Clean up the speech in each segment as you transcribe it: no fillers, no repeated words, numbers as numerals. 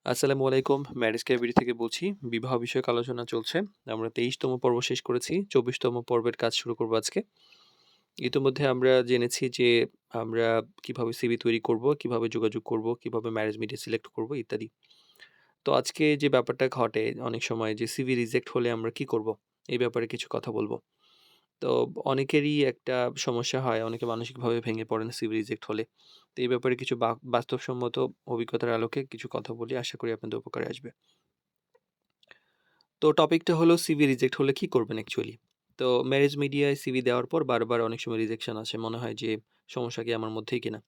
আসসালামু আলাইকুম। Marriage cabinet থেকে বলছি। বিবাহ বিষয়ক আলোচনা চলছে। আমরা ২৩তম পর্ব শেষ করেছি। ২৪তম পর্বের কাজ শুরু করব আজকে। ইতিমধ্যে আমরা জেনেছি যে আমরা কিভাবে সিভি তৈরি করব, কিভাবে যোগাযোগ করব, কিভাবে ম্যারেজ মিডিয়া সিলেক্ট করব ইত্যাদি। তো আজকে যে ব্যাপারটা ঘটে অনেক সময় যে সিভি রিজেক্ট হলে আমরা কি করব? এই ব্যাপারে কিছু কথা বলব। তো অনেকেরই একটা সমস্যা হয়। অনেকে মানসিকভাবে ভেঙে পড়েন সিভি রিজেক্ট হলে। তো এই ব্যাপারে কিছু বাস্তবসম্মত অভিজ্ঞতার আলোকে কিছু কথা বলি। আশা করি আপনাদের উপকারে আসবে। তো টপিকটা হলো সিভি রিজেক্ট হলে কি করবেন অ্যাকচুয়ালি? তো ম্যারেজ মিডিয়ায় সিভি দেওয়ার পর বারবার অনেক সময় রিজেকশন আসে। মনে হয় যে সমস্যা কি আমার মধ্যেই কিনা?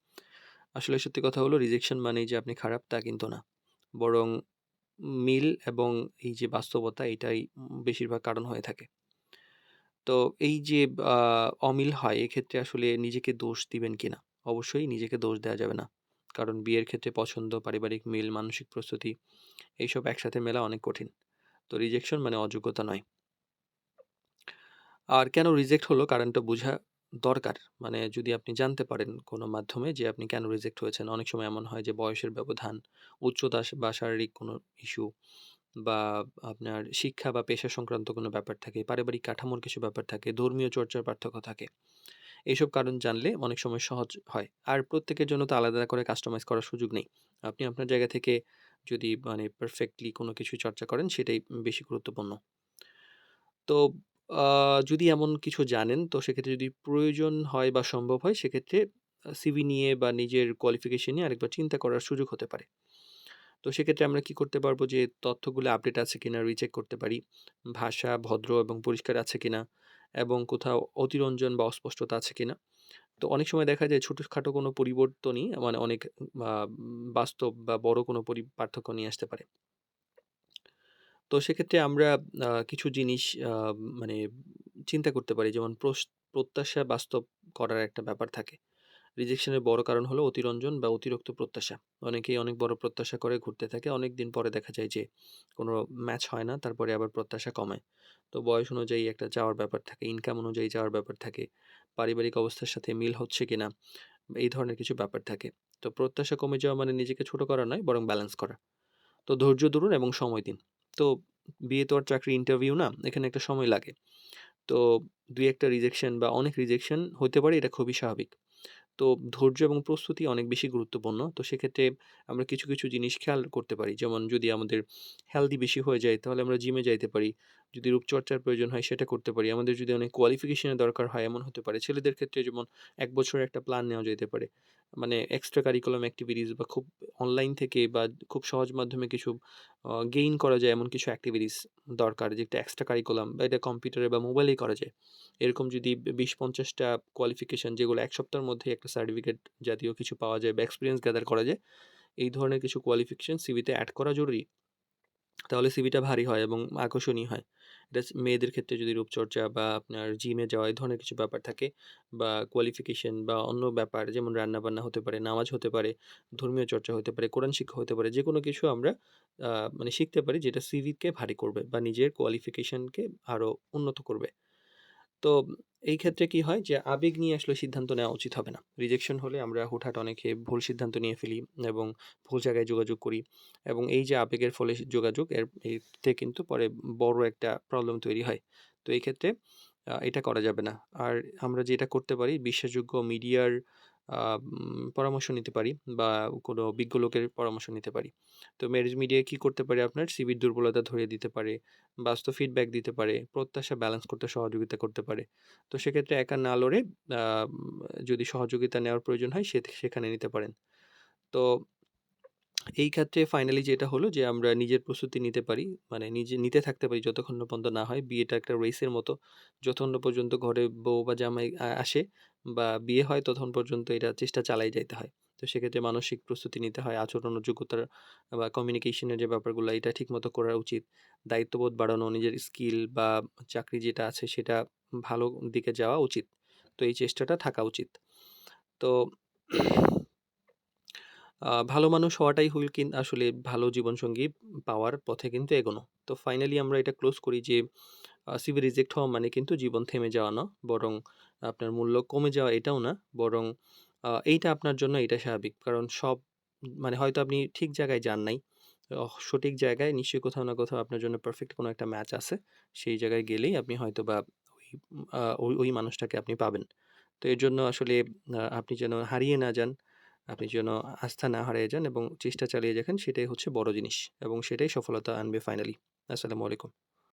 আসলে সত্যি কথা হলো রিজেকশন মানেই যে আপনি খারাপ তা কিন্তু না। বরং মিল এবং এই যে বাস্তবতা এটাই বেশিরভাগ কারণ হয়ে থাকে। তো এই যে আ অমিল হয় এক্ষেত্রে আসলে নিজেকে দোষ দিবেন কিনা? অবশ্যই নিজেকে দোষ দেয়া যাবে না। কারণ বিয়ের ক্ষেত্রে পছন্দ, পারিবারিক মিল, মানসিক প্রস্তুতি এইসব একসাথে মেলা অনেক কঠিন। তো রিজেকশন মানে অযোগ্যতা নয়। আর কেন রিজেক্ট হলো কারণটা বোঝা দরকার। মানে যদি আপনি জানতে পারেন কোনো মাধ্যমে যে আপনি কেন রিজেক্ট হয়েছেন। অনেক সময় এমন হয় যে বয়সের ব্যবধান, উচ্চতা বা শারীরিক কোনো ইস্যু বা আপনার শিক্ষা বা পেশা সংক্রান্ত কোনো ব্যাপার থাকে, পারিবারিক কাঠামোর কিছু ব্যাপার থাকে, ধর্মীয় চর্চার পার্থক্য থাকে। এইসব কারণ জানলে অনেক সময় সহজ হয়। আর প্রত্যেকের জন্য তো আলাদা করে কাস্টমাইজ করার সুযোগ নেই। আপনি আপনার জায়গা থেকে যদি মানে পারফেক্টলি কোনো কিছু চর্চা করেন সেটাই বেশি গুরুত্বপূর্ণ। তো আ যদি এমন কিছু জানেন তো সেক্ষেত্রে যদি প্রয়োজন হয় বা সম্ভব হয় সেক্ষেত্রে সিভি নিয়ে বা নিজের কোয়ালিফিকেশন নিয়ে আরেকবার চিন্তা করার সুযোগ হতে পারে। তো সেক্ষেত্রে আমরা কি করতে পারবো যে তথ্যগুলো আপডেট আছে কিনা রিচেক করতে পারি। ভাষা ভদ্র এবং পরিষ্কার আছে কিনা এবং কোথাও অতিরঞ্জন বা অস্পষ্টতা আছে কিনা। তো অনেক সময় দেখা যায় ছোটখাটো কোনো পরিবর্তনই মানে অনেক আ বাস্তব বা বড় কোনো পার্থক্য নিয়ে আসতে পারে। তো সেক্ষেত্রে আমরা কিছু জিনিস আ মানে চিন্তা করতে পারি। যেমন প্রত্যাশা বাস্তব করার একটা ব্যাপার থাকে। রিজেকশনের বড় কারণ হলো অতিরঞ্জন বা অতিরিক্ত প্রত্যাশা। অনেকেই অনেক বড় প্রত্যাশা করে ঘুরতে থাকে। অনেকদিন পরে দেখা যায় যে কোনো ম্যাচ হয় না। তারপরে আবার প্রত্যাশা কমায়। তো বয়স অনুযায়ী একটা চাওয়ার ব্যাপার থাকে, ইনকাম অনুযায়ী চাওয়ার ব্যাপার থাকে, পারিবারিক অবস্থার সাথে মিল হচ্ছে কিনা, এই ধরনের কিছু ব্যাপার থাকে। তো প্রত্যাশা কমে যাওয়া মানে নিজেকে ছোট করা নয় বরং ব্যালেন্স করা। তো ধৈর্য ধরুন এবং সময় দিন। তো বিয়ে তো আর চাকরির ইন্টারভিউ না। এখানে একটা সময় লাগে। তো ২-১ টা রিজেকশন বা অনেক রিজেকশন হতে পারে এটা খুবই স্বাভাবিক। তো ধৈর্য এবং প্রস্তুতি অনেক বেশি গুরুত্বপূর্ণ। তো সেক্ষেত্রে আমরা কিছু জিনিস খেয়াল করতে পারি। যেমন যদি আমাদের হেলথি বেশি হয়ে যায় তাহলে আমরা জিমে যাইতে পারি। যদি রূপচর্চার প্রয়োজন হয় সেটা করতে পারি। আমাদের যদি অনেক কোয়ালিফিকেশন এর দরকার হয় এমন হতে পারে। ছেলেদের ক্ষেত্রে যেমন ১ বছরের একটা প্ল্যান নেওয়া যেতে পারে। মানে এক্সট্রা কারিকুলাম এক্টিভিটিস বা খুব অনলাইন থেকে বা খুব সহজ মাধ্যমে কিছু গেইন করা যায় এমন কিছু এক্টিভিটিস দরকার যেটা এক্সট্রা কারিকুলাম বা এটা কম্পিউটারে বা মোবাইলেই করা যায়। এরকম যদি ২০-৫০ টা কোয়ালিফিকেশন যেগুলো ১ সপ্তাহের মধ্যেই একটা সার্টিফিকেট জাতীয় কিছু পাওয়া যায় বা এক্সপেরিয়েন্স গ্যাদার করা যায়, এই ধরনের কিছু কোয়ালিফিকেশন সিভিতে এড করা জরুরি। তাহলে সিভিটা ভারী হয় এবং আকর্ষণীয় হয়। এটা মেয়েদের ক্ষেত্রে যদি রূপচর্চা বা আপনার জিমে যাওয়া এই ধরনের কিছু ব্যাপার থাকে বা কোয়ালিফিকেশন বা অন্য ব্যাপার যেমন রান্নাবান্না হতে পারে, নামাজ হতে পারে, ধর্মীয় চর্চা হতে পারে, কোরআন শিক্ষা হতে পারে। যেকোনো কিছু আমরা আ মানে শিখতে পারি যেটা সিভিকে ভারী করবে বা নিজের কোয়ালিফিকেশনকে আরো উন্নত করবে। তো এই ক্ষেত্রে কি হয় যে আবেগ নিয়ে আসলে সিদ্ধান্ত নেওয়া উচিত হবে না। রিজেকশন হলে আমরা হুটহাট অনেকে ভুল সিদ্ধান্ত নিয়ে ফেলি এবং ভুল জায়গায় যোগাযোগ করি এবং এই যে আবেগের ফলে যোগাযোগ এতে কিন্তু পরে বড় একটা প্রবলেম তৈরি হয়। তো এই ক্ষেত্রে এটা করা যাবে না। আর আমরা যেটা করতে পারি বিশ্বাসযোগ্য মিডিয়ার পরামর্শ নিতে পারি বা কোনো বিজ্ঞ লোকের পরামর্শ নিতে পারি। তো ম্যারেজ মিডিয়ায় কি করতে পারে আপনার সিভির দুর্বলতা ধরিয়ে দিতে পারে, বাস্তব ফিডব্যাক দিতে পারে, প্রত্যাশা ব্যালেন্স করতে সহযোগিতা করতে পারে। তো সেক্ষেত্রে একা না লড়ে আ যদি সহযোগিতা নেওয়ার প্রয়োজন হয় সেখানে নিতে পারেন। তো এই ক্ষেত্রে ফাইনালি যেটা হলো যে আমরা নিজের প্রস্তুতি নিতে পারি। মানে নিজে নিতে থাকতে পারি যতক্ষণ না পর্যন্ত না হয়। বিয়েটা একটা রেসের মতো। যতক্ষণ না পর্যন্ত ঘরে বউ বা জামাই আসে বা বিয়ে হয় ততক্ষণ পর্যন্ত এটা চেষ্টা চালায় যাইতে হয়। তো সেক্ষেত্রে মানসিক প্রস্তুতি নিতে হয়। আচরণ ও যোগ্যতার বা কমিউনিকেশন এর যে ব্যাপারগুলা এটা ঠিকমতো করা উচিত। দায়িত্ববোধ বাড়ানো, নিজের স্কিল বা চাকরি যেটা আছে সেটা ভালো দিকে যাওয়া উচিত। তো এই চেষ্টাটা থাকা উচিত। তো ভালো মানুষ হওয়াটাই হইল আসলে ভালো জীবনসঙ্গী পাওয়ার পথে কিন্তু এগোনো। তো ফাইনালি আমরা এটা ক্লোজ করি যে সিভি রিজেক্ট হওয়া মানে কিন্তু জীবন থেমে যাওয়া না। বরং আপনার মূল্য কমে যাওয়া এটাও না। বরং এইটা আপনার জন্য এটা স্বাভাবিক। কারণ মানে হয়তো আপনি ঠিক জায়গায় যান নাই। সঠিক জায়গায় নিশ্চয়ই কোথাও না কোথাও আপনার জন্য পারফেক্ট কোনো একটা ম্যাচ আছে। সেই জায়গায় গেলেই আপনি হয়তোবা ওই ওই মানুষটাকে আপনি পাবেন। তো এর জন্য আসলে আপনি যেন হারিয়ে না যান, আপনি যেন আস্থা না হারিয়ে যান এবং চেষ্টা চালিয়ে যাবেন, সেটাই হচ্ছে বড় জিনিস এবং সেটাই সফলতা আনবে ফাইনালি। আসসালামু আলাইকুম।